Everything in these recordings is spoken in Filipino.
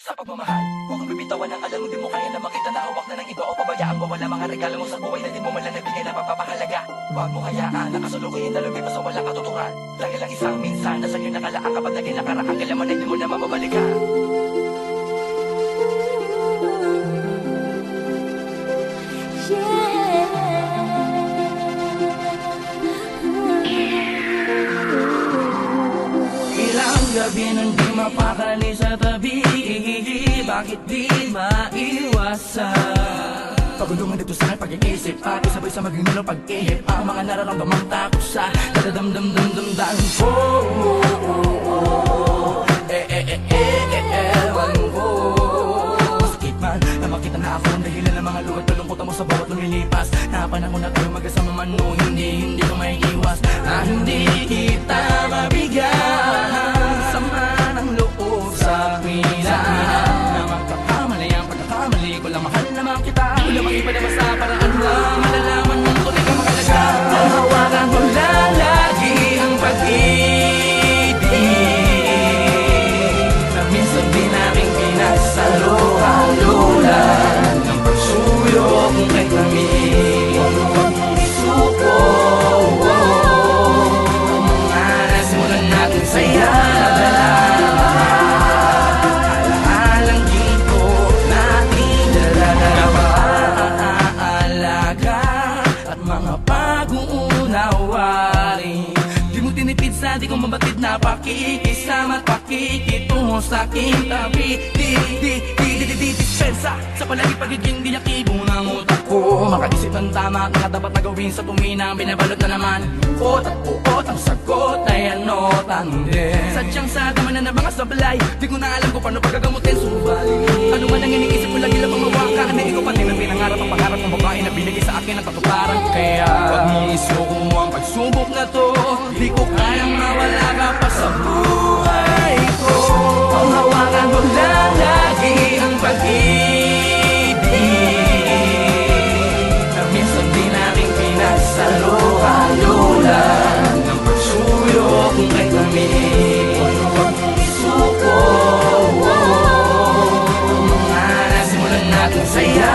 Sa pagmamahal, huwag kang bibitawan ng alam mo di mo kaya na makita na hawak na ng iba o pabayaan mo wala mga regalo mo sa buhay na di mo man lang nabigay na pagpapahalaga. Huwag mo hayaan na kasulukuyin na lumipas sa walang katuturan. Dahil lang isang minsan na sa'yo nakalaan kapag naging nakaraang kailanman ay di mo na mababalikan. Ilang gabi nang di mapakali sa tabi, bakit di maiwasan? Pagulungan dito sa aking pag-iisip at isabay sa maginulong pag-ihip ang mga nararamdamang takot sa dadamdamdamdamdam ko. Ewan ko. Masakit man na makita na ako ang dahilan ng mga luhat na lungkot mo sa bawat lumilipas. Na panahon na tayo magkasama man o hindi ko may iwas. Na hindi kita mabigyan sama ng loob sa pinan. Na magkakamali ang pagkakamali ko lang mahal naman kita. Wala mang iba naman sa paraan na malalaman mong tunay ka makalaga. Ang hawakan mo lang lagi ang pag-ibig na minsan di namin pinagsaluhan ng pagsuyo kung kahit namin. Huwag mong isuko ang mga nasimulan natin saya. Alaalang dito natin dalaga at mga pag-uunawarin. Di mo tinipid sa di ko mabatid na pakikisama at pakikitungo sa aking tabi. Di dispensa sa palagi pagiging diyakibo ng utak ko. Makaisip ng tama na dapat na gawin sa tuwina. Binabalot na naman uot at uot. Ang sagot ay ano tandem. Sadyang sa dama na mga sablay. Di ko na alam kung paano pagkagamutin. Subalit ano man ang iniisip ko lagi lang pamawakan. Hindi ko pati ng pinangarap ang pangarap ng babae na binigay sa akin ang katuparan. Kaya wag mong isuko mo ang pagsubok na to. Di ko kayang mawala ka pa sa buhay ko. Ang hawakan mo lang lagi ang pag-ibig na minsan di namin pinagsaluhan ng pagsuyo kung kahit namin. Huwag mong isuko ang mga nasimulan natin saya.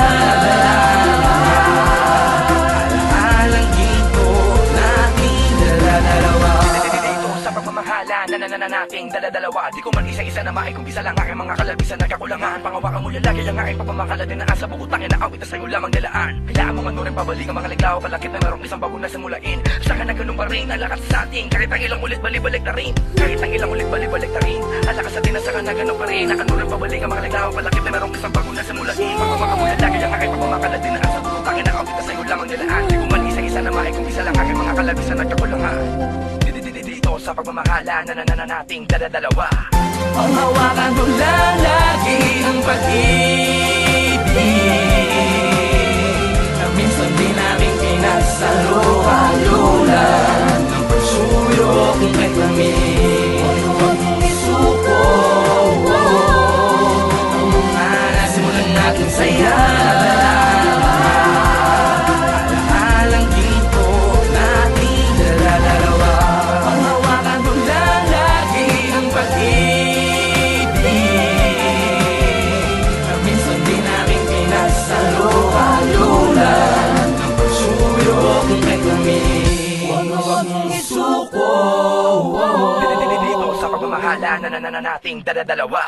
Alaalang dito natin dalawa. Dito sa pagmamahala na nating dala-dalawa. Di ko man isa-isa na maikumpisa lang aking mga kalabisan na kakulangan. Pangawakan mo lagi ang aking pagmamahal din na asa bukutakin na awit na sa'yo lamang nilaan. Kailangan mo manurin pabalik ang mga liglaw palakit na merong isang bagong nasimulain. Saka na ganun pa rin ang lakas sa atin. Kahit ang ilang ulit balibalik na rin. Kahit ang ilang ulit balibalik na rin. Ang lakas sa atin na saka na ganun pa rin. Nakanurin pabalik ang mga liglaw palakit na merong isang bagong nasimulain. Pangawakan mo lagi ang aking pagmamahal din na asa bukutakin na awit na sa'yo lamang nilaan. Di ko man isa-isa na maikumpisa lang aking mga kalabisan at kakulangan. Dito sa pagmamahala na nating dala-dalawa. Ang hawakan mo lang lagi ang pag-ibig na minsan di namin pinagsaluhan ng pagsuyo kung kahit namin. Huwag mong isuko ang mga nasimulan natin saya. Alaalang dito natin dala-dalawa. Ang hawakan mo lang lagi ang pag-ibig na minsan di namin pinagsaluhan ng pagsuyo kung kahit namin. Huwag mong isuko. Dito sa pagmamahala na nating dala-dalawa.